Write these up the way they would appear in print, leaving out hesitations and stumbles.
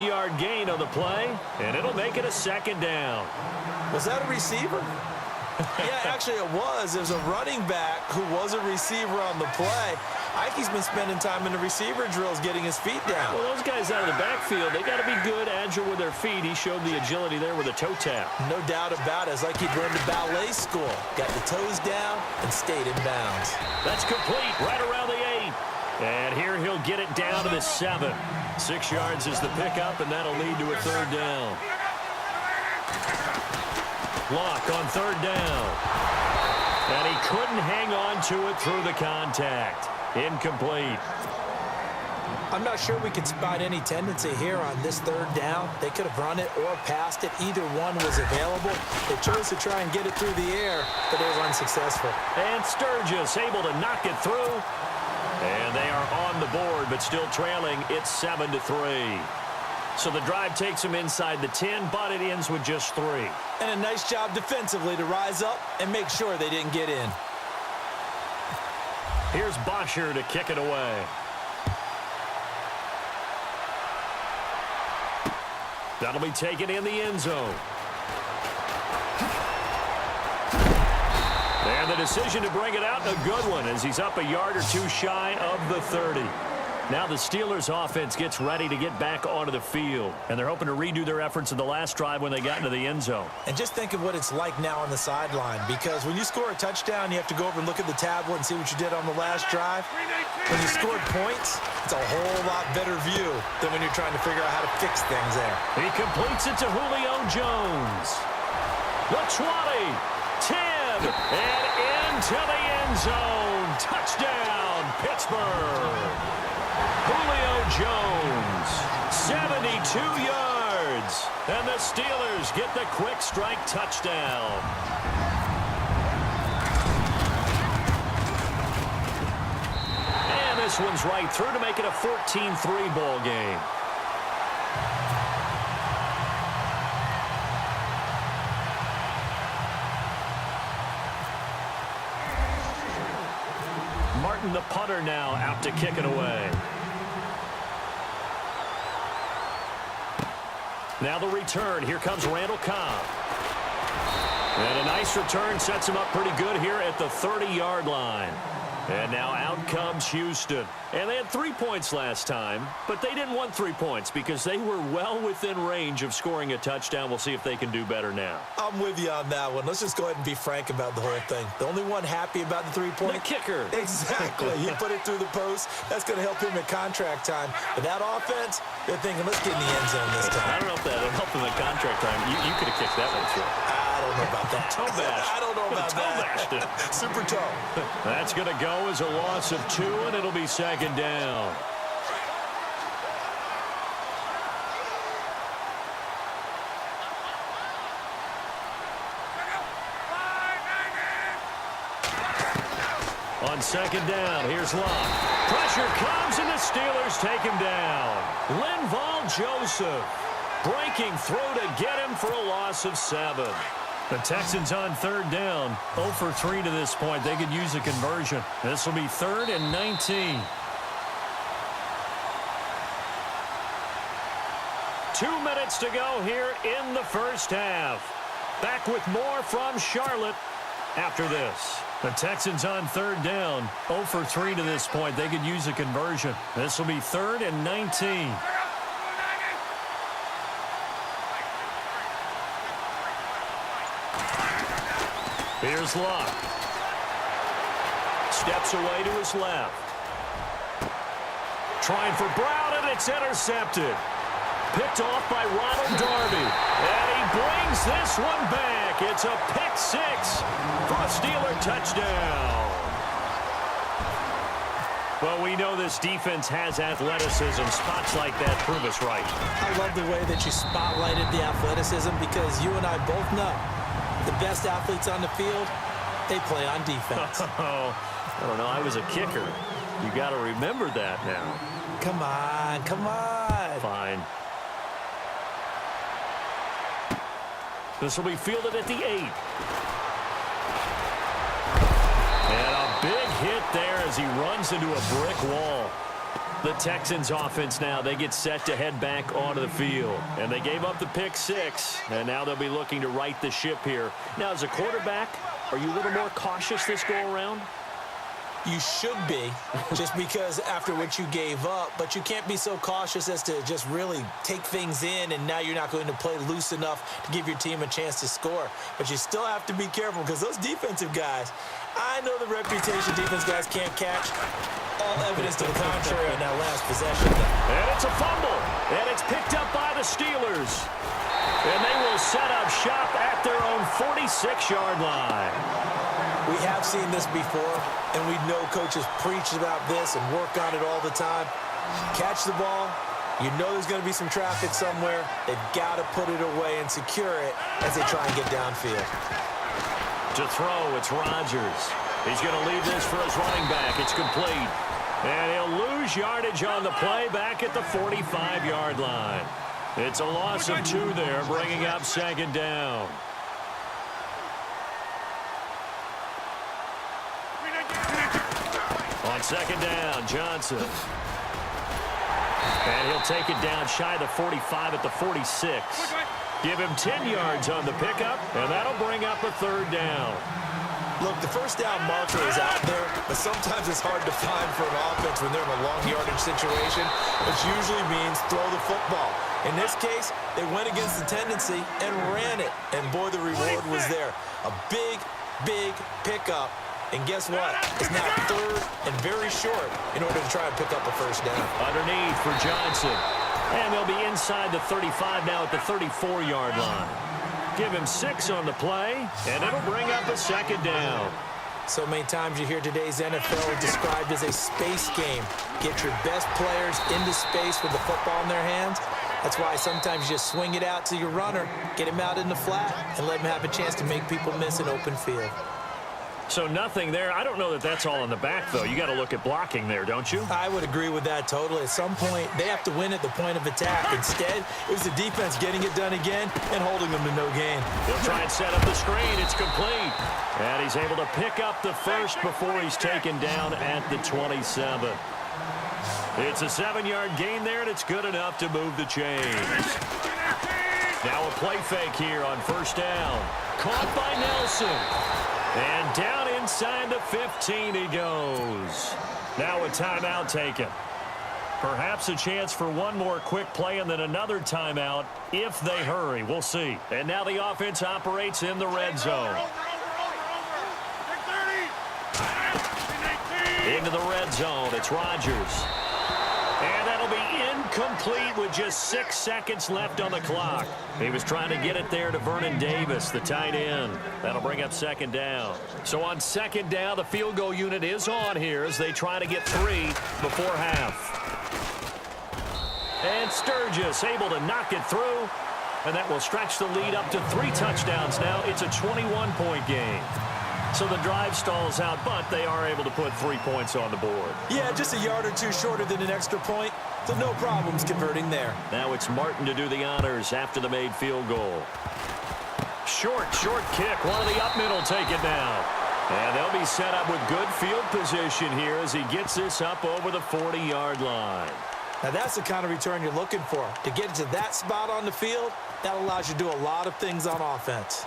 Yard gain on the play, and it'll make it a second down. Was that a receiver? Yeah, actually it was. There's a running back who was a receiver on the play. Ike's been spending time in the receiver drills getting his feet down. Well, those guys out of the backfield, they got to be good, agile with their feet. He showed the agility there with a toe tap. No doubt about it. It's like he'd learned to ballet school. Got the toes down and stayed in bounds. That's complete right around the 8. And here he'll get it down to the 7. 6 yards is the pickup, and that'll lead to a third down. Lock on third down. And he couldn't hang on to it through the contact. Incomplete. I'm not sure we could spot any tendency here on this third down. They could have run it or passed it. Either one was available. They chose to try and get it through the air, but it was unsuccessful. And Sturgis able to knock it through. And they are on the board, but still trailing. It's 7-3. So the drive takes them inside the 10, but it ends with just 3. And a nice job defensively to rise up and make sure they didn't get in. Here's Bosher to kick it away. That'll be taken in the end zone. And the decision to bring it out, a good one, as he's up a yard or two shy of the 30. Now the Steelers offense gets ready to get back onto the field. And they're hoping to redo their efforts in the last drive when they got into the end zone. And just think of what it's like now on the sideline. Because when you score a touchdown, you have to go over and look at the tablet and see what you did on the last drive. When you scored points, it's a whole lot better view than when you're trying to figure out how to fix things there. He completes it to Julio Jones. The 20, 10, and into the end zone. Touchdown, Pittsburgh. Julio Jones, 72 yards, and the Steelers get the quick strike touchdown. And this one's right through to make it a 14-3 ball game. Martin, the punter, now out to kick it away. Now the return. Here comes Randall Cobb. And a nice return sets him up pretty good here at the 30-yard line. And now out comes Houston. And they had 3 points last time, but they didn't want 3 points because they were well within range of scoring a touchdown. We'll see if they can do better now. I'm with you on that one. Let's just go ahead and be frank about the whole thing. The only one happy about the 3-point. The kicker. Exactly. He put it through the post. That's going to help him at contract time. But that offense, they're thinking, let's get in the end zone this time. I don't know if that would help him at contract time. You could have kicked that one through. I don't know about that. Toe bash. I don't know about toe that. Bashed it. Super toe. That's going to go as a loss of 2, and it'll be second down. On second down, here's Locke. Pressure comes, and the Steelers take him down. Linval Joseph breaking through to get him for a loss of 7. The Texans on third down, 0 for 3 to this point. They could use a conversion. This will be 3rd and 19. 2 minutes to go here in the first half. Back with more from Charlotte after this. The Texans on third down, 0 for 3 to this point. They could use a conversion. This will be 3rd and 19. Here's Locke. Steps away to his left. Trying for Brown, and it's intercepted. Picked off by Ronald Darby. And he brings this one back. It's a pick 6 for a Steeler touchdown. Well, we know this defense has athleticism. Spots like that prove us right. I love the way that you spotlighted the athleticism because you and I both know the best athletes on the field, they play on defense. Oh, I don't know. I was a kicker. You got to remember that now. Come on, come on. Fine. This will be fielded at the 8. And a big hit there as he runs into a brick wall. The Texans offense now, they get set to head back onto the field. And they gave up the pick 6, and now they'll be looking to right the ship here. Now, as a quarterback, are you a little more cautious this go-around? You should be, just because after what you gave up, but you can't be so cautious as to just really take things in, and now you're not going to play loose enough to give your team a chance to score. But you still have to be careful, because those defensive guys, I know the reputation defense guys can't catch. All evidence to the contrary on that last possession. And it's a fumble, and it's picked up by the Steelers. And they will set up shop at their own 46-yard line. We have seen this before, and we know coaches preach about this and work on it all the time. Catch the ball. You know there's going to be some traffic somewhere. They've got to put it away and secure it as they try and get downfield. To throw, it's Rodgers. He's going to leave this for his running back. It's complete. And he'll lose yardage on the play back at the 45-yard line. It's a loss of 2 there, bringing up second down. On second down, Johnson. And he'll take it down shy of the 45 at the 46. Give him 10 yards on the pickup, and that'll bring up a third down. Look, the first down marker is out there, but sometimes it's hard to find for an offense when they're in a long yardage situation, which usually means throw the football. In this case, they went against the tendency and ran it, and boy, the reward was there. A big, big pickup. And guess what? It's now third and very short in order to try and pick up a first down. Underneath for Johnson. And they'll be inside the 35 now at the 34-yard line. Give him 6 on the play, and it'll bring up a second down. So many times you hear today's NFL described as a space game. Get your best players into space with the football in their hands. That's why sometimes you just swing it out to your runner, get him out in the flat, and let him have a chance to make people miss an open field. So nothing there. I don't know that that's all in the back, though. You got to look at blocking there, don't you? I would agree with that totally. At some point, they have to win at the point of attack. Instead, it was the defense getting it done again and holding them to no gain. He'll try and set up the screen. It's complete. And he's able to pick up the first before he's taken down at the 27. It's a 7-yard gain there, and it's good enough to move the chains. Now a play fake here on first down. Caught by Nelson. And down inside the 15 he goes. Now a timeout taken. Perhaps a chance for one more quick play and then another timeout if they hurry. We'll see. And now the offense operates in the red zone. Into the red zone. It's Rodgers. And that'll be incomplete with just 6 seconds left on the clock. He was trying to get it there to Vernon Davis, the tight end. That'll bring up second down. So on second down, the field goal unit is on here as they try to get 3 before half. And Sturgis able to knock it through. And that will stretch the lead up to 3 touchdowns now. It's a 21-point game. So the drive stalls out, but they are able to put 3 points on the board. Yeah, just a yard or 2 shorter than an extra point, so no problems converting there. Now it's Martin to do the honors after the made field goal. Short kick. One of the up middle take it now. And they'll be set up with good field position here as he gets this up over the 40-yard line. Now that's the kind of return you're looking for. To get to that spot on the field, that allows you to do a lot of things on offense.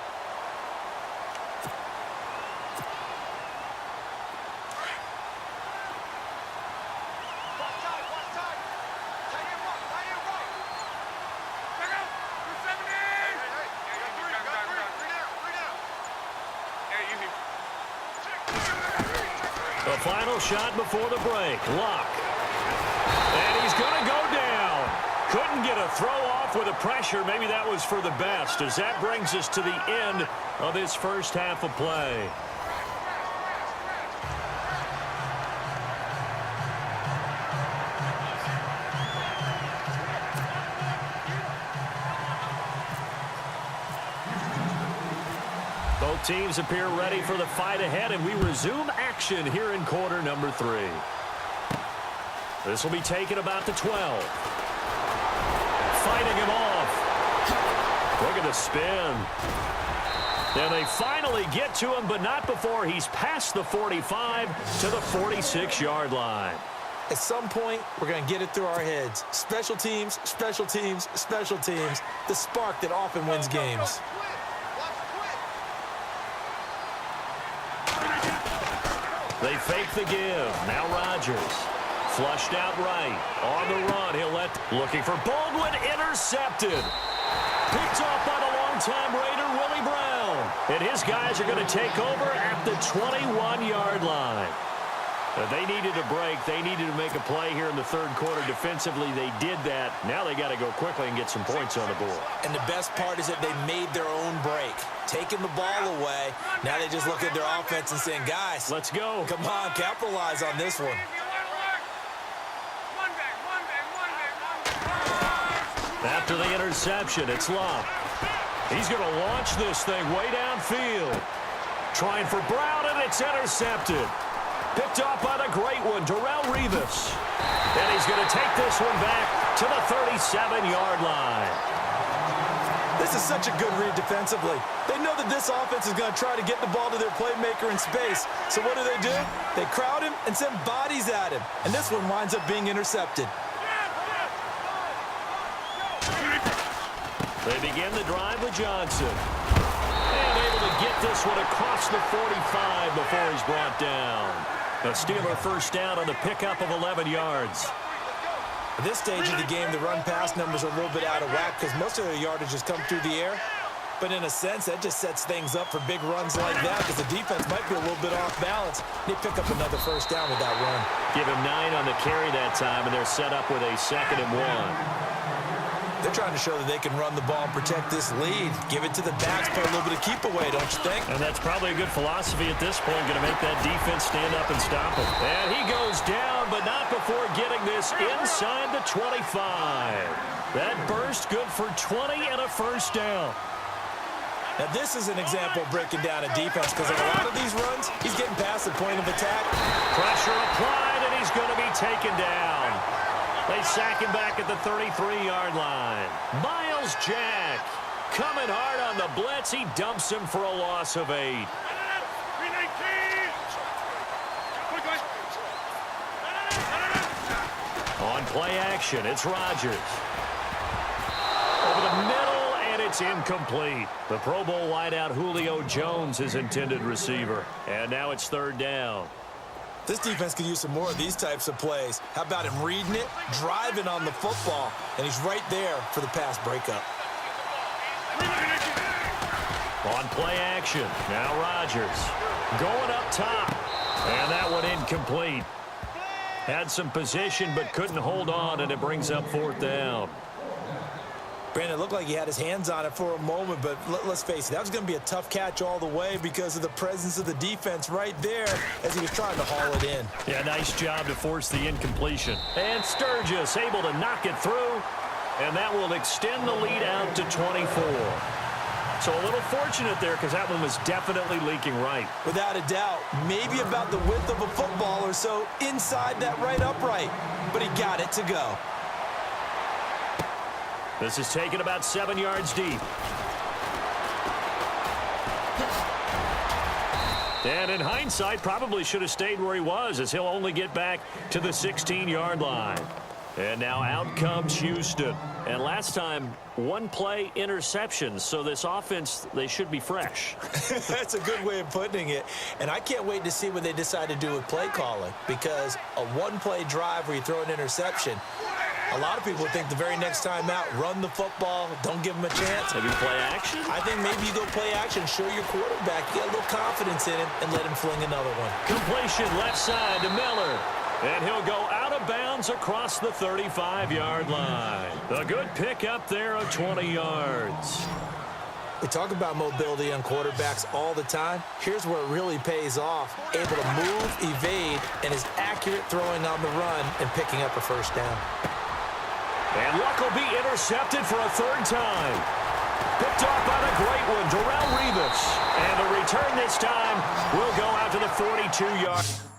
The final shot before the break. Luck. And he's going to go down. Couldn't get a throw off with the pressure. Maybe that was for the best, as that brings us to the end of this first half of play. Both teams appear ready for the fight ahead, and we resume action here in quarter number 3. This will be taken about the 12. Fighting him off. Look at the spin. And they finally get to him, but not before he's past the 45 to the 46-yard line. At some point, we're going to get it through our heads. Special teams, special teams, special teams. The spark that often wins games. They fake the give. Now Rodgers. Flushed out right. On the run. Looking for Baldwin. Intercepted. Picked off by the longtime Raider, Willie Brown. And his guys are going to take over at the 21-yard line. They needed a break. They needed to make a play here in the third quarter. Defensively, they did that. Now they got to go quickly and get some points on the board. And the best part is that they made their own break. Taking the ball away. Now they just look at their offense and saying, guys, let's go. Come on, capitalize on this one. After the interception, it's Love. He's going to launch this thing way downfield. Trying for Brown, and it's intercepted. Picked off by the great one, Darrelle Revis. And he's going to take this one back to the 37-yard line. This is such a good read defensively. They know that this offense is going to try to get the ball to their playmaker in space. So what do? They crowd him and send bodies at him. And this one winds up being intercepted. They begin the drive with Johnson. And able to get this one across the 45 before he's brought down. A Steeler first down on the pickup of 11 yards. At this stage of the game, the run-pass numbers are a little bit out of whack because most of their yardage has come through the air. But in a sense, that just sets things up for big runs like that because the defense might be a little bit off balance. They pick up another first down with that run. Give him 9 on the carry that time, and they're set up with a 2nd and 1. They're trying to show that they can run the ball and protect this lead. Give it to the backs, play a little bit of keep away, don't you think? And that's probably a good philosophy at this point, going to make that defense stand up and stop him. And he goes down, but not before getting this inside the 25. That burst good for 20 and a first down. Now, this is an example of breaking down a defense because in a lot of these runs, he's getting past the point of attack. Pressure applied, and he's going to be taken down. They sack him back at the 33-yard line. Miles Jack coming hard on the blitz. He dumps him for a loss of 8. On play action, it's Rodgers. Over the middle, and it's incomplete. The Pro Bowl wideout Julio Jones is intended receiver. And now it's 3rd down. This defense could use some more of these types of plays. How about him reading it, driving on the football, and he's right there for the pass breakup. On play action, now Rodgers going up top, and that one incomplete. Had some position but couldn't hold on, and it brings up 4th down. Brandon, it looked like he had his hands on it for a moment, but let's face it, that was going to be a tough catch all the way because of the presence of the defense right there as he was trying to haul it in. Yeah, nice job to force the incompletion. And Sturgis able to knock it through, and that will extend the lead out to 24. So a little fortunate there because that one was definitely leaking right. Without a doubt, maybe about the width of a football or so inside that right upright, but he got it to go. This is taken about 7 yards deep. And in hindsight, probably should have stayed where he was as he'll only get back to the 16-yard line. And now out comes Houston. And last time, 1 play interceptions. So this offense, they should be fresh. That's a good way of putting it. And I can't wait to see what they decide to do with play calling because a 1-play drive where you throw an interception, a lot of people think the very next time out, run the football, don't give him a chance. Maybe play action? I think maybe you go play action, show your quarterback, get a little confidence in him, and let him fling another one. Completion left side to Miller. And he'll go out of bounds across the 35-yard line. A good pick up there of 20 yards. We talk about mobility on quarterbacks all the time. Here's where it really pays off. Able to move, evade, and is accurate throwing on the run and picking up a first down. And Luck will be intercepted for a 3rd time. Picked off by the great one, Darrelle Revis. And the return this time will go out to the 42-yard.